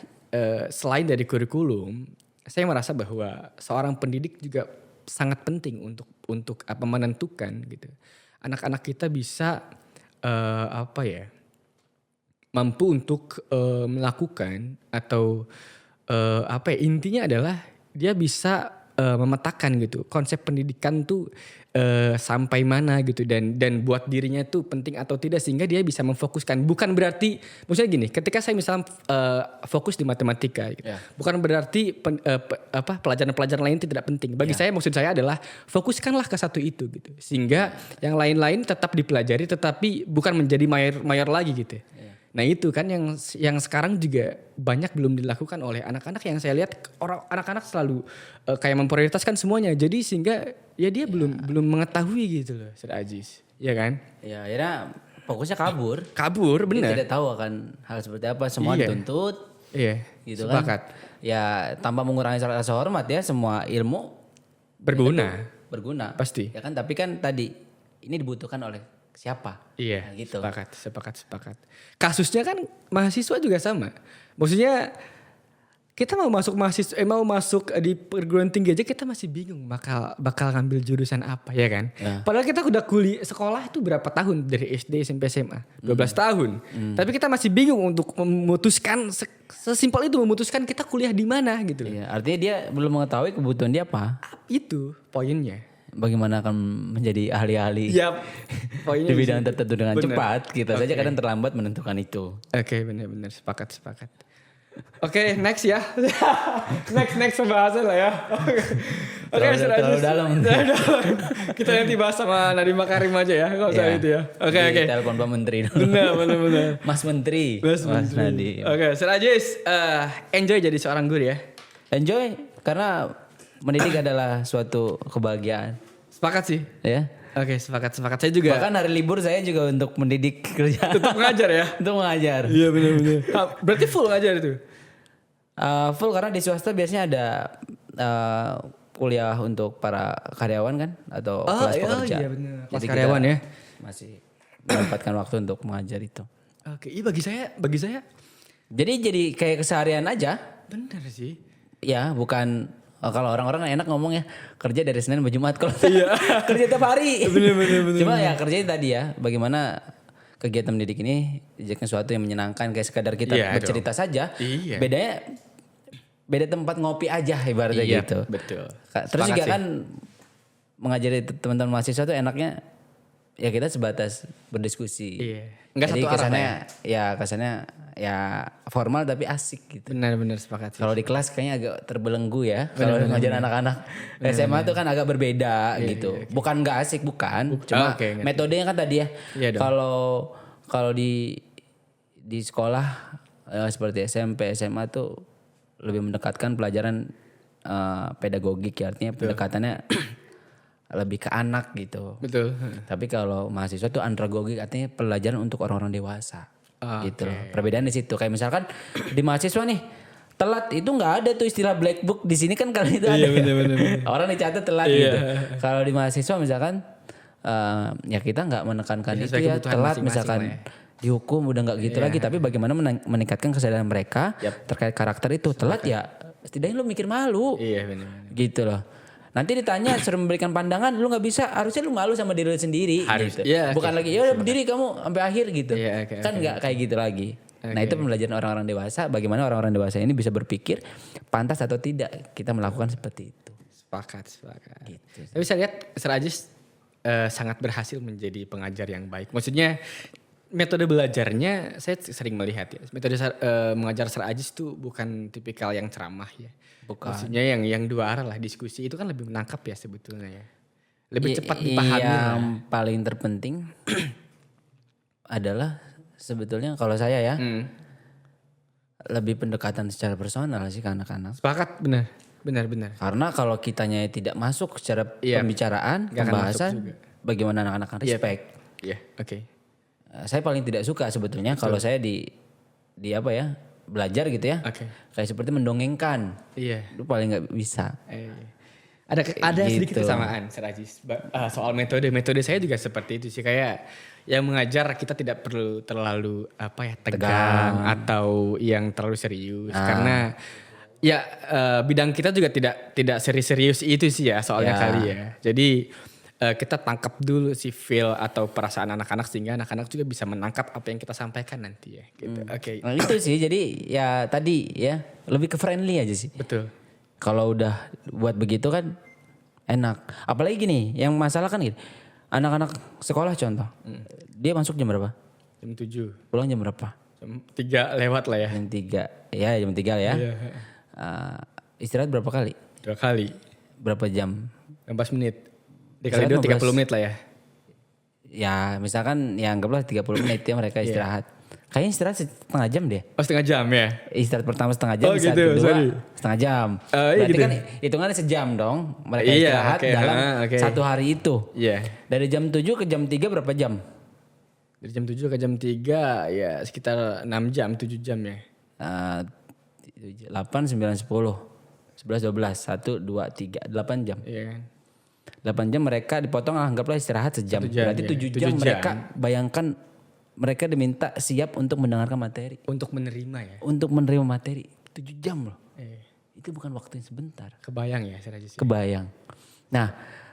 Speaker 1: selain dari kurikulum, saya merasa bahwa seorang pendidik juga sangat penting untuk menentukan gitu. Anak-anak kita bisa mampu untuk melakukan atau intinya adalah dia bisa memetakan gitu konsep pendidikan tuh sampai mana gitu dan buat dirinya tuh penting atau tidak sehingga dia bisa memfokuskan. Bukan berarti maksudnya gini, ketika saya misalnya fokus di matematika gitu, bukan berarti pelajaran-pelajaran lain tidak penting. Bagi saya maksud saya adalah fokuskanlah ke satu itu gitu. Sehingga yang lain-lain tetap dipelajari tetapi bukan menjadi mayor lagi gitu. Nah itu kan yang sekarang juga banyak belum dilakukan oleh anak-anak yang saya lihat anak-anak selalu kayak memprioritaskan semuanya. Jadi sehingga ya dia belum mengetahui gitu loh, Sir Aziz. Iya kan?
Speaker 2: Ya akhirnya fokusnya kabur.
Speaker 1: Kabur benar.
Speaker 2: Dia tidak tahu akan hal seperti apa, semua dituntut.
Speaker 1: Iya.
Speaker 2: Gitu
Speaker 1: sepakat.
Speaker 2: Kan. Ya tanpa mengurangi rasa hormat ya, semua ilmu berguna.
Speaker 1: Pasti.
Speaker 2: Ya kan, tapi kan tadi ini dibutuhkan oleh siapa?
Speaker 1: Iya,
Speaker 2: nah, gitu.
Speaker 1: Sepakat. Kasusnya kan mahasiswa juga sama. Maksudnya kita mau masuk di perguruan tinggi aja kita masih bingung bakal ngambil jurusan apa ya kan? Ya. Padahal kita udah sekolah itu berapa tahun dari SD, SMP, SMA? 12 tahun. Tapi kita masih bingung untuk memutuskan sesimpel itu memutuskan kita kuliah di mana gitu.
Speaker 2: Iya, artinya dia belum mengetahui kebutuhan dia apa.
Speaker 1: Itu poinnya.
Speaker 2: Bagaimana akan menjadi ahli-ahli di bidang tertentu dengan cepat. Kita saja kadang terlambat menentukan itu.
Speaker 1: Oke, benar-benar sepakat. Oke, next ya. next pembahasan lah ya. Oke,
Speaker 2: terlalu dalam.
Speaker 1: Kita nanti bahas sama Nadiem Makarim aja ya, kalau usah itu ya. Oke.
Speaker 2: Telepon Pak Menteri.
Speaker 1: Benar.
Speaker 2: Mas Menteri.
Speaker 1: Mas
Speaker 2: Nadiem.
Speaker 1: Oke, Sir Aziz, enjoy jadi seorang guru ya.
Speaker 2: Enjoy karena mendidik adalah suatu kebahagiaan.
Speaker 1: Sepakat sih.
Speaker 2: Ya.
Speaker 1: Oke, sepakat. Saya juga.
Speaker 2: Bahkan hari libur saya juga untuk mendidik kerja.
Speaker 1: Tetap mengajar ya?
Speaker 2: Untuk mengajar.
Speaker 1: Iya benar. Berarti full ngajar itu?
Speaker 2: Full karena di swasta biasanya ada kuliah untuk para karyawan kan atau kelas pekerja.
Speaker 1: Iya benar. Kelas
Speaker 2: jadi
Speaker 1: karyawan ya.
Speaker 2: Masih mendapatkan waktu untuk mengajar itu.
Speaker 1: Oke, iya bagi saya.
Speaker 2: Jadi kayak keseharian aja.
Speaker 1: Benar sih.
Speaker 2: Ya, bukan kalau orang-orang enak ngomong ya kerja dari Senin sampai Jumat, kalau kerja tiap hari. Bener. Cuma ya kerjanya tadi ya, bagaimana kegiatan mendidik ini dijadikan sesuatu yang menyenangkan kayak sekadar kita bercerita saja. Iya. Beda tempat ngopi aja ibaratnya gitu.
Speaker 1: Betul.
Speaker 2: Terus juga kan mengajari teman-teman mahasiswa tuh enaknya ya kita sebatas berdiskusi.
Speaker 1: Iya. Enggak
Speaker 2: Jadi
Speaker 1: satu arah
Speaker 2: kesannya ya formal tapi asik gitu.
Speaker 1: Benar-benar sepakat sih.
Speaker 2: Kalau di kelas kayaknya agak terbelenggu ya. Kalau ngajarin anak-anak SMA tuh kan agak berbeda gitu. Bukan nggak asik, bukan. Cuma metodenya kan tadi ya.
Speaker 1: Iya dong.
Speaker 2: Kalau di sekolah seperti SMP, SMA tuh lebih mendekatkan pelajaran pedagogik ya, artinya pendekatannya lebih ke anak gitu.
Speaker 1: Betul.
Speaker 2: Tapi kalau mahasiswa tuh andragogik, artinya pelajaran untuk orang-orang dewasa. Gitu loh. Perbedaan di situ. Kayak misalkan di mahasiswa nih, telat itu nggak ada tuh istilah black book. Di sini kan kalau itu ada.
Speaker 1: Bener.
Speaker 2: Orang dicatat telat gitu. Kalau di mahasiswa misalkan ya kita nggak menekankan itu ya, telat misalkan dihukum udah nggak gitu lagi. Tapi bagaimana meningkatkan kesadaran mereka terkait karakter itu. Telat ya setidaknya lu mikir malu.
Speaker 1: Iya benar.
Speaker 2: Gitu loh. Nanti ditanya suruh memberikan pandangan, lu nggak bisa, harusnya lu malu sama diri lu sendiri.
Speaker 1: Harus,
Speaker 2: gitu.
Speaker 1: iya,
Speaker 2: Bukan lagi ya udah berdiri kamu sampai akhir gitu.
Speaker 1: Iya,
Speaker 2: Kan nggak kayak gitu lagi. Nah itu pembelajaran orang-orang dewasa, bagaimana orang-orang dewasa ini bisa berpikir pantas atau tidak kita melakukan seperti itu.
Speaker 1: Sepakat.
Speaker 2: Gitu.
Speaker 1: Tapi saya lihat Sir Ajis sangat berhasil menjadi pengajar yang baik. Maksudnya metode belajarnya saya sering melihat ya. Metode mengajar Sir Ajis itu bukan tipikal yang ceramah ya.
Speaker 2: Bukan.
Speaker 1: Maksudnya yang dua arah lah, diskusi itu kan lebih menangkap ya sebetulnya ya. Lebih cepat dipahami.
Speaker 2: Yang paling terpenting adalah sebetulnya kalau saya ya lebih pendekatan secara personal sih ke anak-anak.
Speaker 1: Sepakat, benar.
Speaker 2: Karena kalau kitanya tidak masuk secara pembicaraan,
Speaker 1: Nggak akan masuk
Speaker 2: pembahasan,
Speaker 1: juga.
Speaker 2: bagaimana anak-anak respect.
Speaker 1: Iya, oke.
Speaker 2: Saya paling tidak suka sebetulnya kalau saya di apa ya, belajar gitu ya.
Speaker 1: Oke.
Speaker 2: Kayak seperti mendongengkan.
Speaker 1: Iya.
Speaker 2: Itu paling nggak bisa.
Speaker 1: Ada sedikit
Speaker 2: Gitu.
Speaker 1: kesamaan Sir Ajis. Soal metode saya juga seperti itu sih, kayak yang mengajar kita tidak perlu terlalu tegang atau yang terlalu serius karena ya bidang kita juga tidak serius itu sih ya soalnya kali ya. Jadi kita tangkap dulu si feel atau perasaan anak-anak sehingga anak-anak juga bisa menangkap apa yang kita sampaikan nanti ya gitu. Oke.
Speaker 2: Nah itu sih, jadi ya tadi ya lebih ke friendly aja sih.
Speaker 1: Betul.
Speaker 2: Kalau udah buat begitu kan enak. Apalagi gini, yang masalah kan gini. Anak-anak sekolah contoh. Dia masuk jam berapa?
Speaker 1: Jam 7.
Speaker 2: Pulang jam berapa?
Speaker 1: Jam 3 lewat lah ya.
Speaker 2: Jam 3. Ya jam 3 ya.
Speaker 1: Iya.
Speaker 2: Istirahat berapa kali?
Speaker 1: 2 kali.
Speaker 2: Berapa jam?
Speaker 1: 15 menit. Dikali 2 30 menit lah ya.
Speaker 2: Ya misalkan ya anggaplah 30 menit ya mereka istirahat. Kayaknya istirahat setengah jam deh.
Speaker 1: Oh setengah jam ya?
Speaker 2: Istirahat pertama setengah jam, istirahat
Speaker 1: gitu,
Speaker 2: kedua
Speaker 1: sorry.
Speaker 2: setengah jam.
Speaker 1: Iya
Speaker 2: Berarti
Speaker 1: gitu.
Speaker 2: kan hitungannya sejam dong. Mereka
Speaker 1: Iya,
Speaker 2: istirahat
Speaker 1: oke,
Speaker 2: dalam
Speaker 1: oke.
Speaker 2: satu hari itu.
Speaker 1: Iya.
Speaker 2: Dari jam 7 ke jam 3 berapa jam?
Speaker 1: Dari jam 7 ke jam 3 ya sekitar 6 jam, 7 jam ya.
Speaker 2: 8, 9, 10, 11, 12, 1, 2, 3, 8 jam.
Speaker 1: Iya kan?
Speaker 2: 8 jam mereka dipotong anggaplah istirahat sejam.
Speaker 1: 1 jam,
Speaker 2: Berarti
Speaker 1: ya.
Speaker 2: 7
Speaker 1: 7
Speaker 2: jam
Speaker 1: jam.
Speaker 2: mereka bayangkan mereka diminta siap untuk mendengarkan materi.
Speaker 1: Untuk menerima ya.
Speaker 2: Untuk menerima materi 7 jam loh.
Speaker 1: Eh,
Speaker 2: Itu bukan waktu yang sebentar.
Speaker 1: kebayang ya saya sih.
Speaker 2: Kebayang. Nah,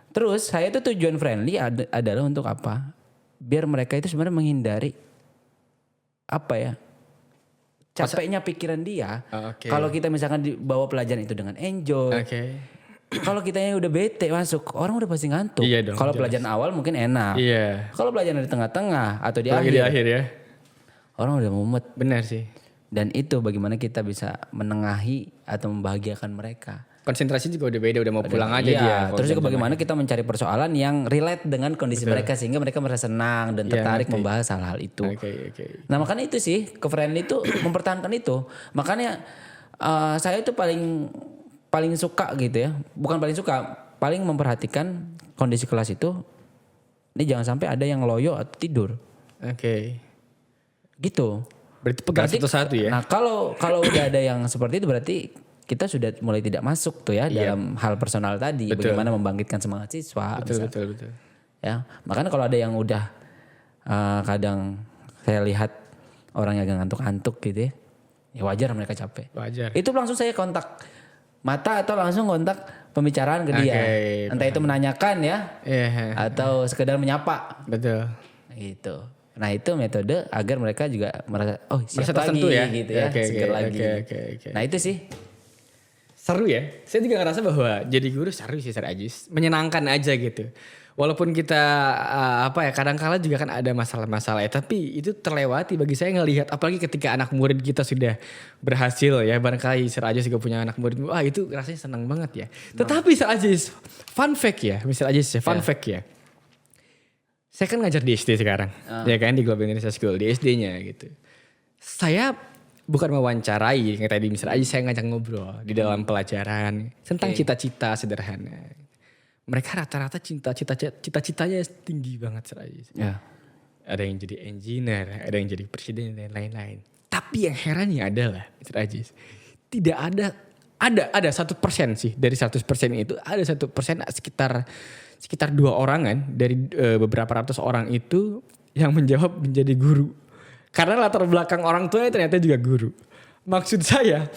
Speaker 2: terus saya itu tujuan friendly adalah untuk apa? Biar mereka itu sebenarnya menghindari apa ya? Capeknya pikiran dia.
Speaker 1: Oke.
Speaker 2: Kalau kita misalkan dibawa pelajaran itu dengan enjoy.
Speaker 1: Oke.
Speaker 2: Kalau kitanya udah bete masuk, orang udah pasti ngantuk.
Speaker 1: Iya dong,
Speaker 2: Kalau
Speaker 1: jelas.
Speaker 2: pelajaran awal mungkin enak.
Speaker 1: Iya.
Speaker 2: Kalau pelajaran di tengah-tengah atau di
Speaker 1: Lagi
Speaker 2: akhir,
Speaker 1: di akhir ya.
Speaker 2: orang udah mumet.
Speaker 1: Benar sih.
Speaker 2: Dan itu bagaimana kita bisa menengahi atau membahagiakan mereka.
Speaker 1: Konsentrasi juga udah beda, udah mau pulang aja
Speaker 2: Iya,
Speaker 1: dia.
Speaker 2: terus juga bagaimana kita mencari persoalan yang relate dengan kondisi mereka sehingga mereka merasa senang dan tertarik membahas hal-hal itu.
Speaker 1: Oke.
Speaker 2: Nah makanya itu sih ke friendly itu mempertahankan itu. Makanya saya itu paling suka gitu ya, bukan paling suka, paling memperhatikan kondisi kelas itu. Ini jangan sampai ada yang loyo atau tidur,
Speaker 1: Oke.
Speaker 2: gitu.
Speaker 1: Berarti pegang satu-satu ya.
Speaker 2: Nah kalau udah ada yang seperti itu berarti kita sudah mulai tidak masuk tuh ya dalam hal personal tadi.
Speaker 1: Betul.
Speaker 2: Bagaimana membangkitkan semangat siswa.
Speaker 1: Betul.
Speaker 2: Ya, makanya kalau ada yang udah kadang saya lihat orang yang agak ngantuk-ngantuk gitu ya wajar mereka capek.
Speaker 1: Wajar.
Speaker 2: Itu langsung saya kontak mata atau langsung kontak pembicaraan ke dia.
Speaker 1: Oke,
Speaker 2: Entah itu menanyakan ya
Speaker 1: Iya.
Speaker 2: atau sekedar menyapa
Speaker 1: Betul.
Speaker 2: gitu. Nah itu metode agar mereka juga merasa siap
Speaker 1: Merasa tersentuh
Speaker 2: lagi
Speaker 1: ya.
Speaker 2: gitu ya,
Speaker 1: Oke,
Speaker 2: segar lagi.
Speaker 1: oke.
Speaker 2: Nah itu sih.
Speaker 1: Seru ya. Saya juga ngerasa bahwa jadi guru seru sih Sir Ajis. Menyenangkan aja gitu. walaupun kita kadang-kala juga kan ada masalah-masalah ya, tapi itu terlewati bagi saya ngelihat, apalagi ketika anak murid kita sudah berhasil ya, barangkali Sir Ajis juga punya anak murid, wah itu rasanya senang banget ya. Tetapi Sir Ajis, fun fact ya, fact ya. Saya kan ngajar di SD sekarang, ya kan, di Global Indonesia School, di SD-nya gitu. Saya bukan mewawancarai, kayak tadi Mr. Ajis, saya ngajak ngobrol di dalam pelajaran tentang cita-cita sederhana. Mereka rata-rata cita-citanya tinggi banget, Sir Ajis.
Speaker 2: Ya.
Speaker 1: Ada yang jadi engineer, ada yang jadi presiden dan lain-lain. Tapi yang herannya adalah, Mr. Ajis, tidak ada 1% sih dari 100% itu, ada 1% sekitar 2 orangan dari beberapa ratus orang itu yang menjawab menjadi guru. Karena latar belakang orang tuanya ternyata juga guru. Maksud saya,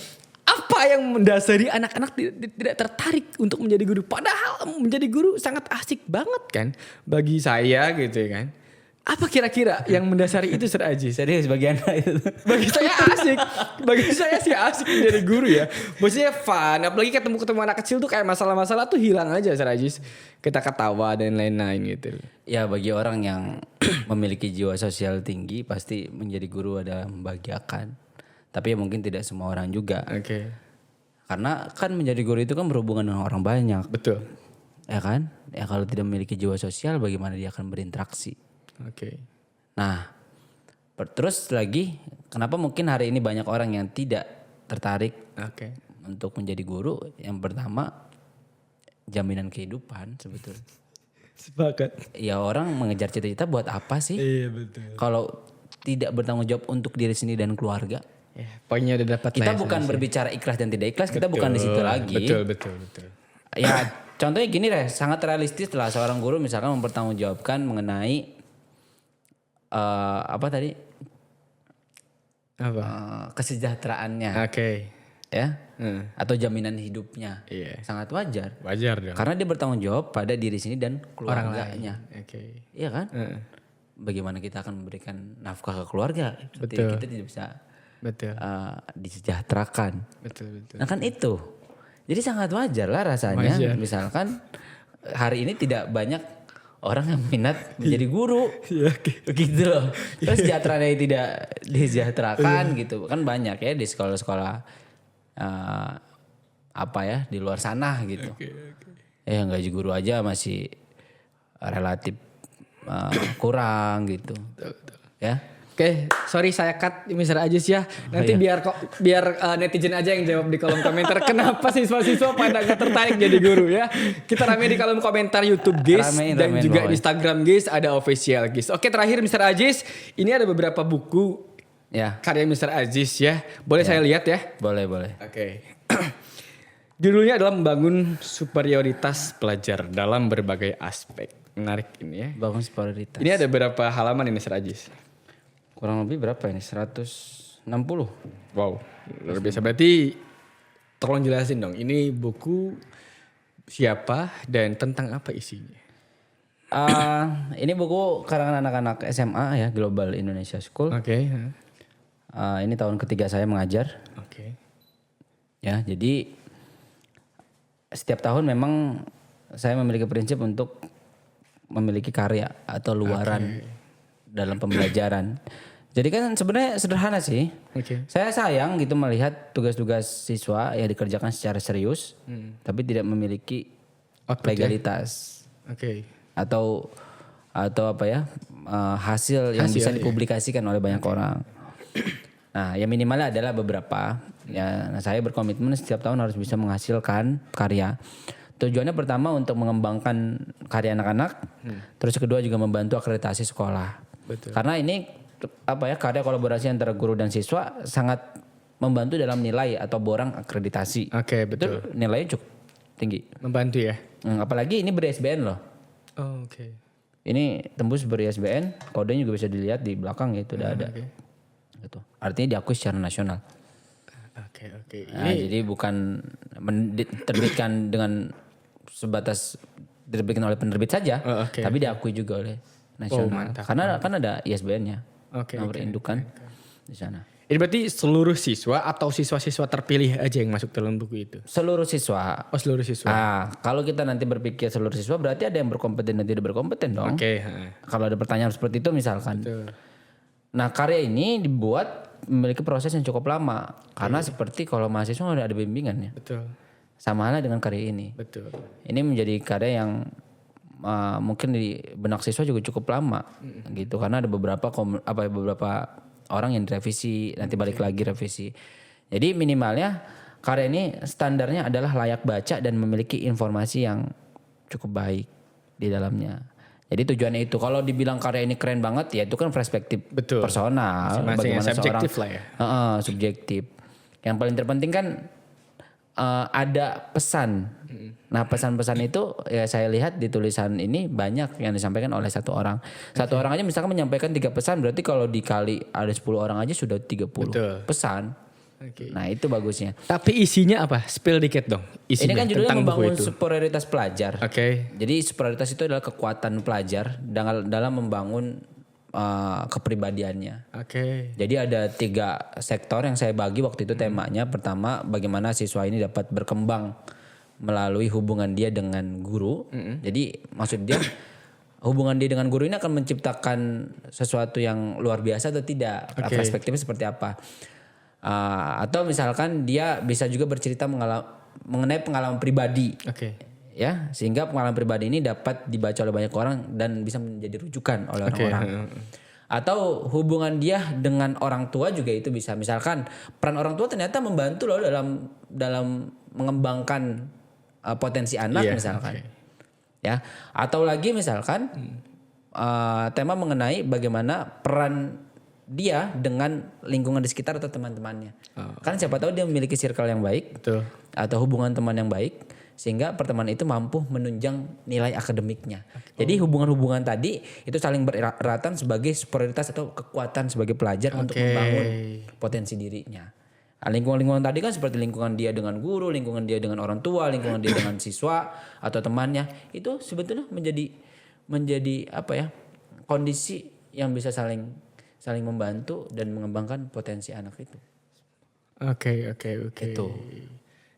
Speaker 1: apa yang mendasari anak-anak tidak tertarik untuk menjadi guru? Padahal menjadi guru sangat asik banget kan bagi saya gitu kan. Apa kira-kira yang mendasari itu, Sir Ajis?
Speaker 2: Serius bagian itu.
Speaker 1: Bagi saya asik. Bagi saya sih asik menjadi guru ya. Maksudnya fun. Apalagi ketemu anak kecil tuh kayak masalah-masalah tuh hilang aja, Sir Ajis. Kita ketawa dan lain-lain gitu.
Speaker 2: Ya bagi orang yang memiliki jiwa sosial tinggi pasti menjadi guru adalah membahagiakan. Tapi ya mungkin tidak semua orang juga.
Speaker 1: Oke.
Speaker 2: Karena kan menjadi guru itu kan berhubungan dengan orang banyak.
Speaker 1: Betul.
Speaker 2: Ya kan? Ya kalau tidak memiliki jiwa sosial bagaimana dia akan berinteraksi?
Speaker 1: Oke.
Speaker 2: Nah, terus lagi kenapa mungkin hari ini banyak orang yang tidak tertarik untuk menjadi guru? Yang pertama jaminan kehidupan sebetulnya.
Speaker 1: Sepakat.
Speaker 2: Ya orang mengejar cita-cita buat apa sih?
Speaker 1: Iya betul.
Speaker 2: Kalau tidak bertanggung jawab untuk diri sendiri dan keluarga.
Speaker 1: Ya, poinnya udah dapat.
Speaker 2: Kita bukan berbicara ikhlas dan tidak ikhlas, kita bukan di situ lagi.
Speaker 1: Betul.
Speaker 2: Ya contohnya gini deh, sangat realistis lah seorang guru misalkan mempertanggungjawabkan mengenai kesejahteraannya.
Speaker 1: Oke.
Speaker 2: Ya. Atau jaminan hidupnya.
Speaker 1: Iya.
Speaker 2: Sangat wajar.
Speaker 1: Wajar dong.
Speaker 2: Karena dia bertanggung jawab pada diri sini dan keluarganya.
Speaker 1: Oke.
Speaker 2: Iya kan? Bagaimana kita akan memberikan nafkah ke keluarga?
Speaker 1: Betul.
Speaker 2: Kita tidak bisa disejahterakan.
Speaker 1: Betul.
Speaker 2: Nah kan itu. Jadi sangat wajar lah rasanya.
Speaker 1: Wajar.
Speaker 2: Misalkan hari ini tidak banyak orang yang minat menjadi guru. Gitu loh. Terus sejahtera tidak disejahterakan gitu. Kan banyak ya di sekolah-sekolah di luar sana gitu. Yang gaji guru aja masih relatif kurang gitu.
Speaker 1: Betul.
Speaker 2: Ya.
Speaker 1: Oke, sorry saya cut Mr. Ajis ya. Nanti biar netizen aja yang jawab di kolom komentar. Kenapa siswa-siswa pada gak tertarik jadi guru ya? Kita rame di kolom komentar YouTube guys. Dan juga Instagram guys, ada official guys. Oke, terakhir Mr. Ajis, ini ada beberapa buku karya Mr. Ajis ya. Boleh saya lihat ya?
Speaker 2: Boleh.
Speaker 1: Oke. Judulnya adalah membangun superioritas pelajar dalam berbagai aspek. Menarik ini ya.
Speaker 2: Bangun superioritas.
Speaker 1: Ini ada berapa halaman ini Mr. Ajis?
Speaker 2: Kurang lebih berapa ini? 160.
Speaker 1: Wow, luar biasa. Berarti tolong jelasin dong, ini buku siapa dan tentang apa isinya?
Speaker 2: Ini buku karangan anak-anak SMA ya, Global Indonesia School.
Speaker 1: Oke.
Speaker 2: Ini tahun ketiga saya mengajar.
Speaker 1: Oke.
Speaker 2: Ya, jadi setiap tahun memang saya memiliki prinsip untuk memiliki karya atau luaran dalam pembelajaran. Jadi kan sebenarnya sederhana sih. Saya sayang gitu melihat tugas-tugas siswa yang dikerjakan secara serius, tapi tidak memiliki legalitas. Atau hasil yang bisa dipublikasikan oleh banyak orang. Nah, yang minimalnya adalah beberapa. Ya, saya berkomitmen setiap tahun harus bisa menghasilkan karya. Tujuannya pertama untuk mengembangkan karya anak-anak, terus kedua juga membantu akreditasi sekolah.
Speaker 1: Betul.
Speaker 2: Karena ini karya kolaborasi antara guru dan siswa sangat membantu dalam nilai atau borang akreditasi.
Speaker 1: Oke, betul.
Speaker 2: Itu nilainya cukup tinggi.
Speaker 1: Membantu ya.
Speaker 2: Apalagi ini ber-ISBN loh.
Speaker 1: Oh, oke.
Speaker 2: Ini tembus ber-ISBN, kodenya juga bisa dilihat di belakang ya, itu udah ada. Gitu. Artinya diakui secara nasional.
Speaker 1: Oke.
Speaker 2: Nah, jadi bukan diterbitkan dengan sebatas diterbitkan oleh penerbit saja, tapi diakui juga oleh nasional. Karena kan ada ISBN-nya. Nomor indukan di sana.
Speaker 1: Ini berarti seluruh siswa atau siswa-siswa terpilih aja yang masuk dalam buku itu?
Speaker 2: Seluruh siswa.
Speaker 1: Oh, seluruh siswa.
Speaker 2: Kalau kita nanti berpikir seluruh siswa berarti ada yang berkompeten dan tidak berkompeten dong.
Speaker 1: Oke.
Speaker 2: Kalau ada pertanyaan seperti itu misalkan.
Speaker 1: Betul.
Speaker 2: Nah, karya ini dibuat memiliki proses yang cukup lama karena seperti kalau mahasiswa udah ada bimbingannya.
Speaker 1: Betul.
Speaker 2: Sama halnya dengan karya ini.
Speaker 1: Betul.
Speaker 2: Ini menjadi karya yang mungkin di benak siswa juga cukup lama gitu karena ada beberapa orang yang direvisi nanti balik lagi revisi. Jadi minimalnya karya ini standarnya adalah layak baca dan memiliki informasi yang cukup baik di dalamnya. Jadi tujuannya itu kalau dibilang karya ini keren banget ya itu kan perspektif personal.
Speaker 1: Masing-masing
Speaker 2: bagaimana
Speaker 1: subjektif
Speaker 2: seorang,
Speaker 1: lah ya.
Speaker 2: Subjektif. Yang paling terpenting kan ada pesan. Nah pesan-pesan itu ya saya lihat di tulisan ini banyak yang disampaikan oleh satu orang. Satu orang aja misalkan menyampaikan 3 pesan berarti kalau dikali ada 10 orang aja sudah 30 pesan.
Speaker 1: Okay.
Speaker 2: Nah itu bagusnya.
Speaker 1: Tapi isinya apa? Spill dikit dong. Isinya
Speaker 2: Ini kan judulnya
Speaker 1: tentang
Speaker 2: membangun
Speaker 1: buku itu.
Speaker 2: superioritas pelajar.
Speaker 1: Oke.
Speaker 2: Jadi superioritas itu adalah kekuatan pelajar dalam membangun kepribadiannya.
Speaker 1: Oke.
Speaker 2: Jadi ada 3 sektor yang saya bagi waktu itu temanya. Pertama, bagaimana siswa ini dapat berkembang melalui hubungan dia dengan guru. Jadi maksud dia hubungan dia dengan guru ini akan menciptakan sesuatu yang luar biasa atau tidak? Perspektifnya seperti apa? Atau misalkan dia bisa juga bercerita mengenai pengalaman pribadi. Ya, sehingga pengalaman pribadi ini dapat dibaca oleh banyak orang dan bisa menjadi rujukan oleh orang-orang. Atau hubungan dia dengan orang tua juga itu bisa. Misalkan peran orang tua ternyata membantu loh dalam mengembangkan potensi anak misalkan. Ya, atau lagi misalkan tema mengenai bagaimana peran dia dengan lingkungan di sekitar atau teman-temannya. Kan siapa tahu dia memiliki circle yang baik.
Speaker 1: Betul.
Speaker 2: Atau hubungan teman yang baik. Sehingga pertemanan itu mampu menunjang nilai akademiknya. Jadi hubungan-hubungan tadi itu saling bereratan sebagai superioritas atau kekuatan sebagai pelajar untuk membangun potensi dirinya. Nah, lingkungan-lingkungan tadi kan seperti lingkungan dia dengan guru, lingkungan dia dengan orang tua, lingkungan dia dengan siswa atau temannya. Itu sebetulnya menjadi apa ya? Kondisi yang bisa saling membantu dan mengembangkan potensi anak itu.
Speaker 1: Oke.
Speaker 2: Itu.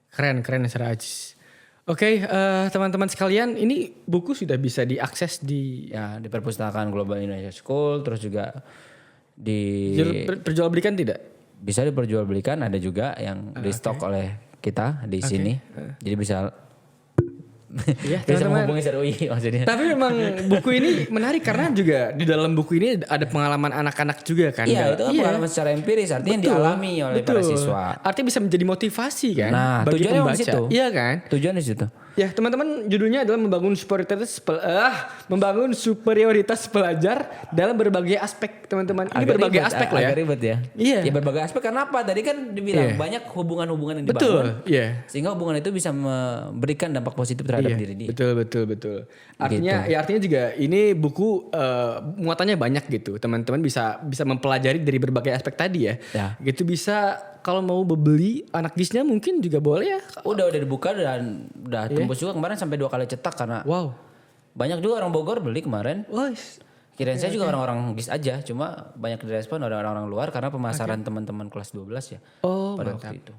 Speaker 1: Keren Sir Ajis. Oke, teman-teman sekalian, ini buku sudah bisa diakses di
Speaker 2: Perpustakaan Global Indonesia School, terus juga
Speaker 1: perjualbelikan tidak?
Speaker 2: Bisa diperjualbelikan, ada juga yang di stok oleh kita di sini. Jadi bisa
Speaker 1: Ya,
Speaker 2: bisa
Speaker 1: teman-teman.
Speaker 2: menghubungi Sir Uyi maksudnya.
Speaker 1: Tapi memang buku ini menarik karena juga di dalam buku ini ada pengalaman anak-anak juga kan.
Speaker 2: Iya, itu kan pengalaman secara empiris, artinya dialami oleh para siswa.
Speaker 1: Artinya bisa menjadi motivasi kan.
Speaker 2: Nah,
Speaker 1: bagi
Speaker 2: tujuannya
Speaker 1: pembaca.
Speaker 2: di situ.
Speaker 1: Iya kan?
Speaker 2: Tujuan di situ.
Speaker 1: Ya, teman-teman, judulnya adalah membangun superioritas pelajar dalam berbagai aspek, teman-teman. Ini berbagai aspek lah ya.
Speaker 2: Agak ribet ya.
Speaker 1: Iya.
Speaker 2: Ya berbagai aspek karena apa? Tadi kan dibilang banyak hubungan-hubungan yang dibangun.
Speaker 1: Betul, iya.
Speaker 2: Sehingga hubungan itu bisa memberikan dampak positif terhadap diri dia.
Speaker 1: Betul. Artinya juga ini buku muatannya banyak gitu. Teman-teman bisa mempelajari dari berbagai aspek tadi ya. Gitu bisa kalau mau beli anak gisnya mungkin juga boleh ya.
Speaker 2: Udah dibuka dan udah tembus juga kemarin sampai 2 kali cetak karena banyak juga orang Bogor beli kemarin. Kirain saya juga orang-orang GIS aja, cuma banyak direspon oleh orang-orang luar karena pemasaran teman-teman kelas 12 ya pada waktu itu.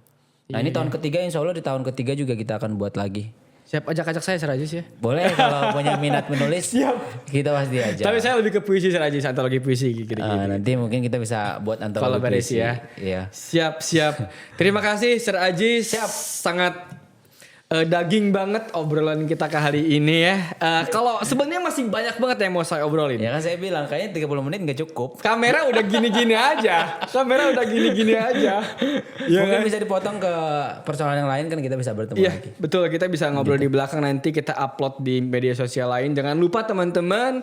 Speaker 2: Nah ini tahun ketiga, insya Allah di tahun ketiga juga kita akan buat lagi.
Speaker 1: Siap, ajak saya Sir Ajis ya.
Speaker 2: Boleh kalau punya minat menulis, kita pasti aja.
Speaker 1: Tapi saya lebih ke puisi Sir Ajis, antologi puisi gitu.
Speaker 2: Nanti mungkin kita bisa buat antologi puisi
Speaker 1: ya.
Speaker 2: Iya.
Speaker 1: Siap. Terima kasih Sir Ajis. Siap. Sangat daging banget obrolan kita kali ini ya. Kalau sebenarnya masih banyak banget yang mau saya obrolin.
Speaker 2: Ya kan saya bilang kayaknya 30 menit gak cukup.
Speaker 1: Kamera udah gini-gini aja. Ya
Speaker 2: mungkin
Speaker 1: kan?
Speaker 2: bisa dipotong ke persoalan yang lain kan kita bisa bertemu lagi.
Speaker 1: Betul, kita bisa ngobrol di belakang, nanti kita upload di media sosial lain. Jangan lupa teman-teman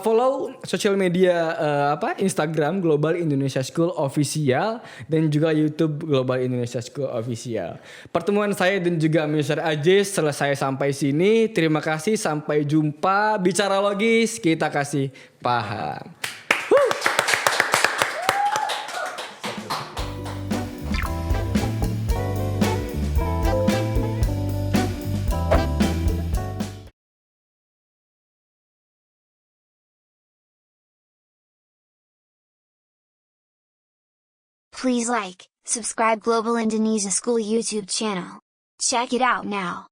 Speaker 1: follow sosial media Instagram Global Indonesia School Official dan juga YouTube Global Indonesia School Official. Pertemuan saya dan juga Mr. Ajis selesai sampai sini. Terima kasih, sampai jumpa. Bicara logis, kita kasih paham.
Speaker 3: Please like, subscribe Global Indonesia School YouTube channel. Check it out now.